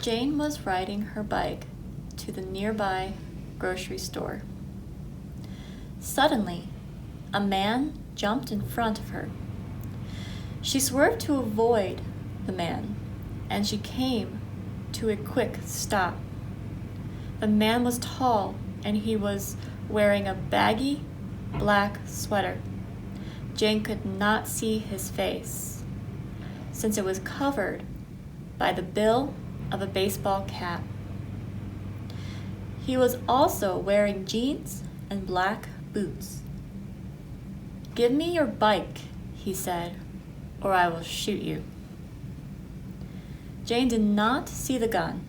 Jane was riding her bike to the nearby grocery store. Suddenly, a man jumped in front of her. She swerved to avoid the man, and she came to a quick stop. The man was tall, and he was wearing a baggy black sweater. Jane could not see his face, since it was covered by the bill of a baseball cap. He was also wearing jeans and black boots. "Give me your bike," he said, "or I will shoot you." Jane did not see the gun,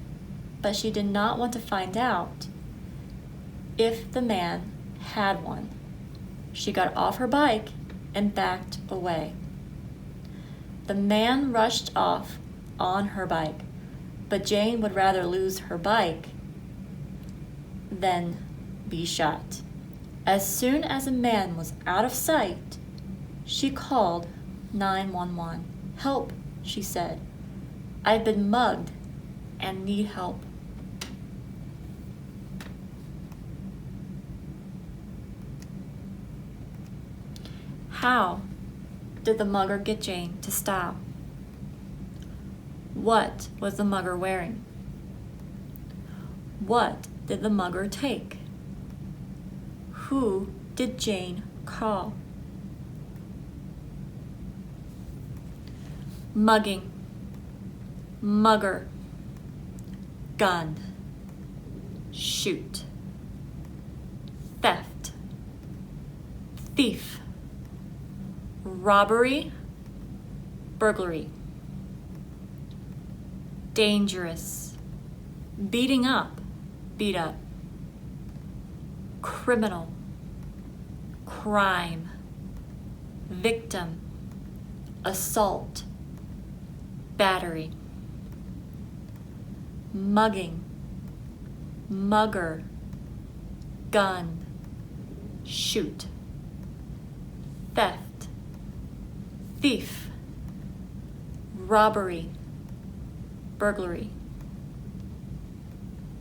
but she did not want to find out if the man had one. She got off her bike and backed away. The man rushed off on her bike, but Jane would rather lose her bike than be shot. As soon as the man was out of sight, she called 911. "Help," she said. "I've been mugged and need help." How did the mugger get Jane to stop? What was the mugger wearing? What did the mugger take? Who did Jane call? Mugging, mugger, gun, shoot, theft, thief, robbery, burglary, dangerous, beating up, beat up, criminal, crime, victim, assault, battery, mugging, mugger, gun, shoot, theft, thief, robbery, burglary,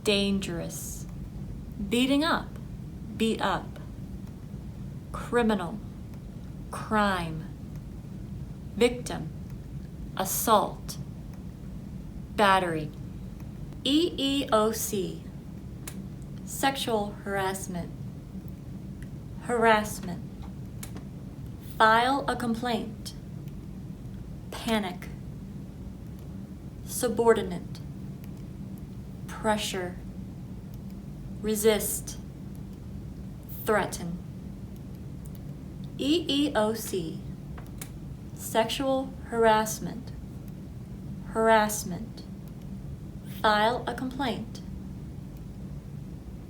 dangerous, beating up, beat up, criminal, crime, victim, assault, battery. EEOC, sexual harassment, harassment, file a complaint, panic, subordinate, pressure, resist, threaten. EEOC, sexual harassment, harassment, file a complaint,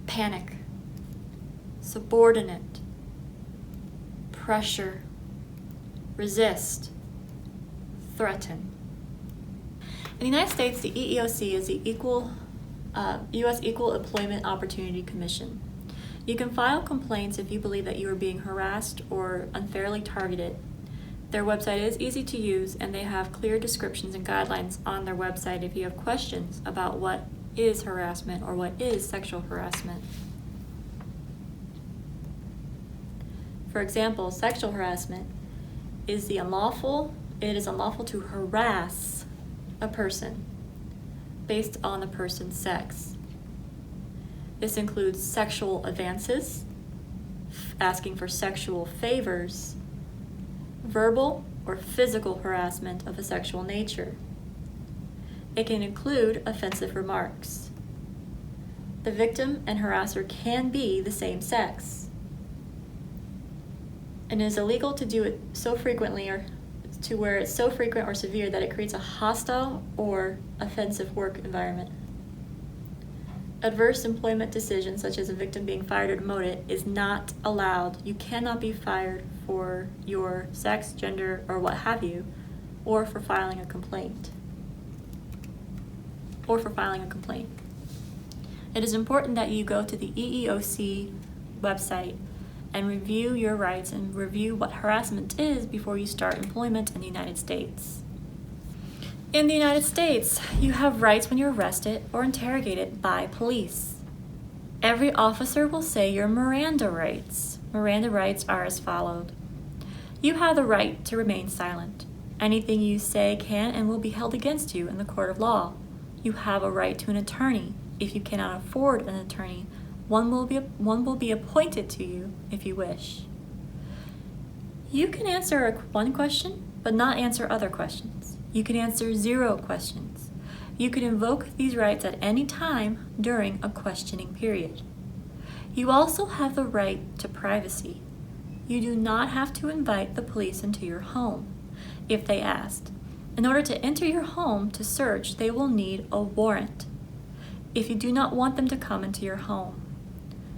panic, subordinate, pressure, resist, threaten. In the United States, the EEOC is the U.S. Equal Employment Opportunity Commission. You can file complaints if you believe that you are being harassed or unfairly targeted. Their website is easy to use, and they have clear descriptions and guidelines on their website if you have questions about what is harassment or what is sexual harassment. For example, sexual harassment is unlawful to harass a person based on the person's sex. This includes sexual advances, asking for sexual favors, verbal or physical harassment of a sexual nature. It can include offensive remarks. The victim and harasser can be the same sex. And it is illegal to do it so frequently or to where it's so frequent or severe that it creates a hostile or offensive work environment. Adverse employment decisions, such as a victim being fired or demoted, is not allowed. You cannot be fired for your sex, gender, or what have you, or for filing a complaint. It is important that you go to the EEOC website and review your rights and review what harassment is before you start employment in the United States. In the United States, you have rights when you're arrested or interrogated by police. Every officer will say your Miranda rights. Miranda rights are as follows. You have the right to remain silent. Anything you say can and will be held against you in the court of law. You have a right to an attorney. If you cannot afford an attorney, one will be appointed to you if you wish. You can answer one question, but not answer other questions. You can answer 0 questions. You can invoke these rights at any time during a questioning period. You also have the right to privacy. You do not have to invite the police into your home if they asked. In order to enter your home to search, they will need a warrant if you do not want them to come into your home.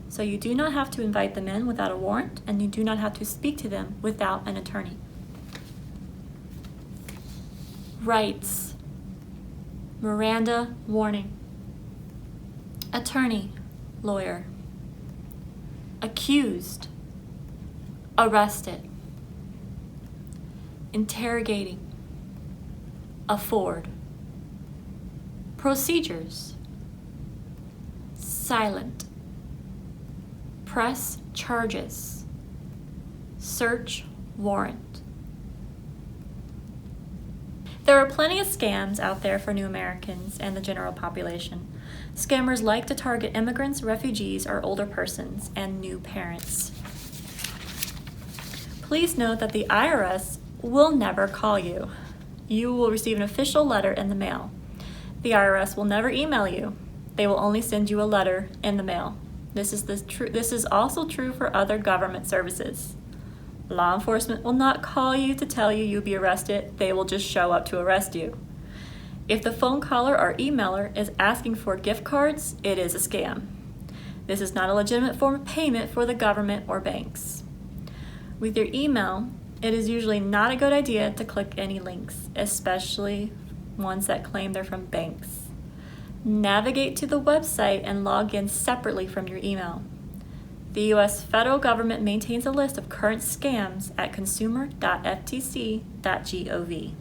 So you do not have to invite them in without a warrant, and you do not have to speak to them without an attorney. Rights. Miranda warning. Attorney, lawyer. Accused, arrested. Interrogating, afford. Procedures. Silent. Press charges. Search warrant. There are plenty of scams out there for new Americans and the general population. Scammers like to target immigrants, refugees, or older persons, and new parents. Please note that the IRS will never call you. You will receive an official letter in the mail. The IRS will never email you. They will only send you a letter in the mail. This is also true for other government services. Law enforcement will not call you to tell you you'll be arrested. They will just show up to arrest you. If the phone caller or emailer is asking for gift cards, it is a scam. This is not a legitimate form of payment for the government or banks. With your email, it is usually not a good idea to click any links, especially ones that claim they're from banks. Navigate to the website and log in separately from your email. The U.S. federal government maintains a list of current scams at consumer.ftc.gov.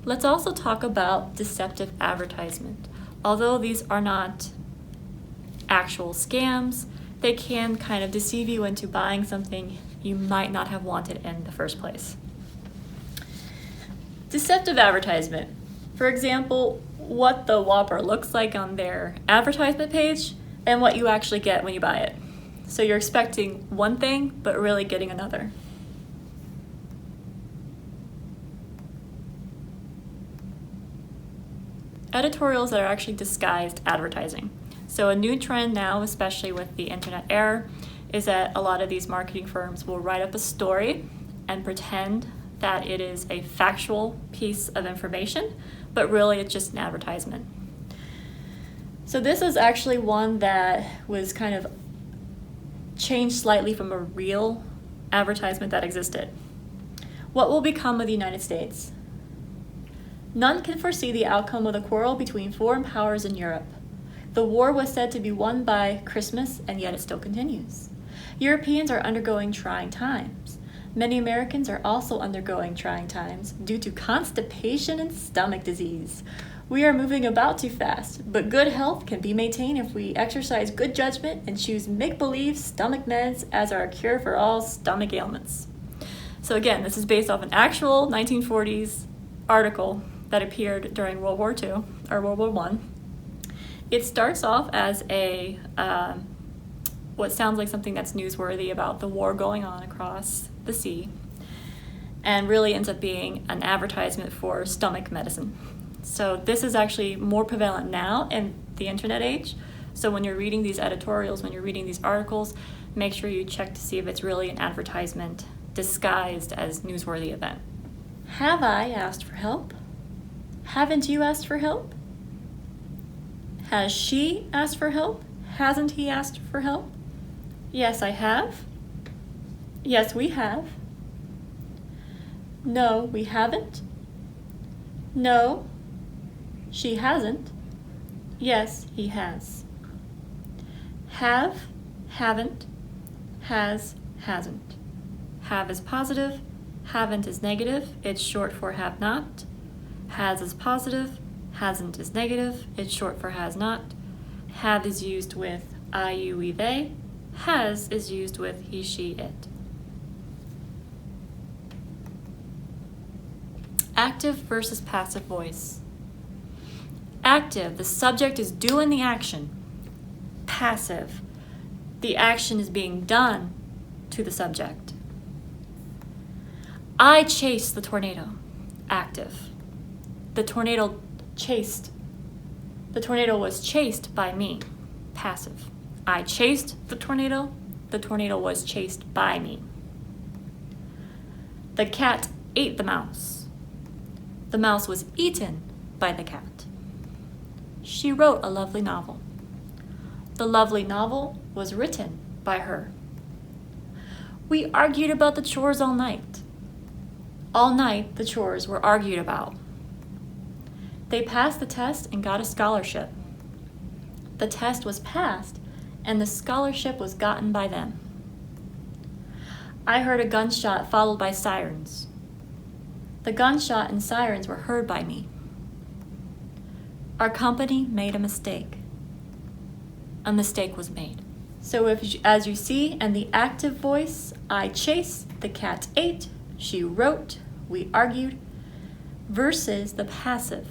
Let's also talk about deceptive advertisement. Although these are not actual scams, they can kind of deceive you into buying something you might not have wanted in the first place. Deceptive advertisement. For example, what the Whopper looks like on their advertisement page and what you actually get when you buy it. So you're expecting one thing, but really getting another. Editorials that are actually disguised advertising. So a new trend now, especially with the internet era, is that a lot of these marketing firms will write up a story and pretend that it is a factual piece of information, but really it's just an advertisement. So this is actually one that was kind of changed slightly from a real advertisement that existed. What will become of the United States? None can foresee the outcome of the quarrel between foreign powers in Europe. The war was said to be won by Christmas, and yet it still continues. Europeans are undergoing trying times. Many Americans are also undergoing trying times due to constipation and stomach disease. We are moving about too fast, but good health can be maintained if we exercise good judgment and choose make-believe stomach meds as our cure for all stomach ailments. So again, this is based off an actual 1940s article that appeared during World War II, or World War I. It starts off as a what sounds like something that's newsworthy about the war going on across the sea, and really ends up being an advertisement for stomach medicine. So this is actually more prevalent now in the internet age. So when you're reading these editorials, when you're reading these articles, make sure you check to see if it's really an advertisement disguised as newsworthy event. Have I asked for help? Haven't you asked for help? Has she asked for help? Hasn't he asked for help? Yes, I have. Yes, we have. No, we haven't. No, she hasn't. Yes, he has. Have, haven't, has, hasn't. Have is positive, haven't is negative. It's short for have not. Has is positive, hasn't is negative, it's short for has not. Have is used with I, you, we, they. Has is used with he, she, it. Active versus passive voice. Active, the subject is doing the action. Passive, the action is being done to the subject. I chased the tornado. Active. The tornado was chased by me. Passive. I chased the tornado was chased by me. The cat ate the mouse. The mouse was eaten by the cat. She wrote a lovely novel. The lovely novel was written by her. We argued about the chores all night. All night the chores were argued about. They passed the test and got a scholarship. The test was passed and the scholarship was gotten by them. I heard a gunshot followed by sirens. The gunshot and sirens were heard by me. Our company made a mistake. A mistake was made. So as you see in the active voice, I chased, the cat ate, she wrote, we argued, versus the passive.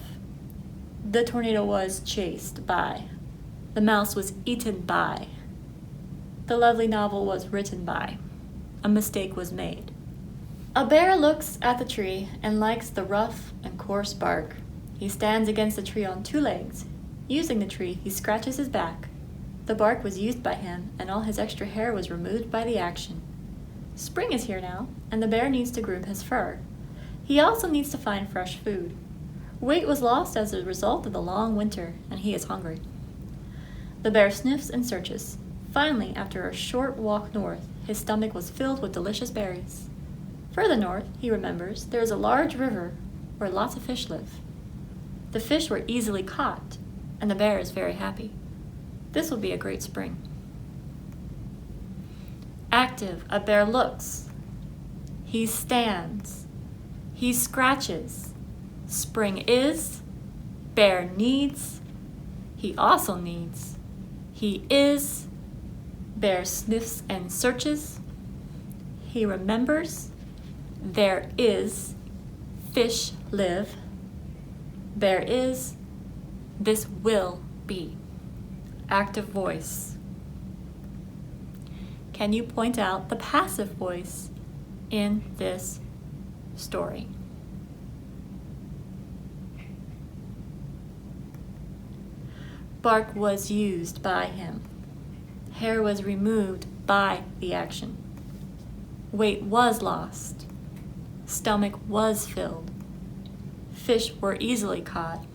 The tornado was chased by. The mouse was eaten by. The lovely novel was written by. A mistake was made. A bear looks at the tree and likes the rough and coarse bark. He stands against the tree on 2 legs. Using the tree, he scratches his back. The bark was used by him, and all his extra hair was removed by the action. Spring is here now, and the bear needs to groom his fur. He also needs to find fresh food. Weight was lost as a result of the long winter, and he is hungry. The bear sniffs and searches. Finally, after a short walk north, his stomach was filled with delicious berries. Further north, he remembers, there is a large river where lots of fish live. The fish were easily caught, and the bear is very happy. This will be a great spring. Active, a bear looks. He stands. He scratches. Spring is. Bear needs. He also needs. He is. Bear sniffs and searches. He remembers. There is. Fish live. There is. This will be. Active voice. Can you point out the passive voice in this story? Bark was used by him. Hair was removed by the action. Weight was lost. Stomach was filled. Fish were easily caught.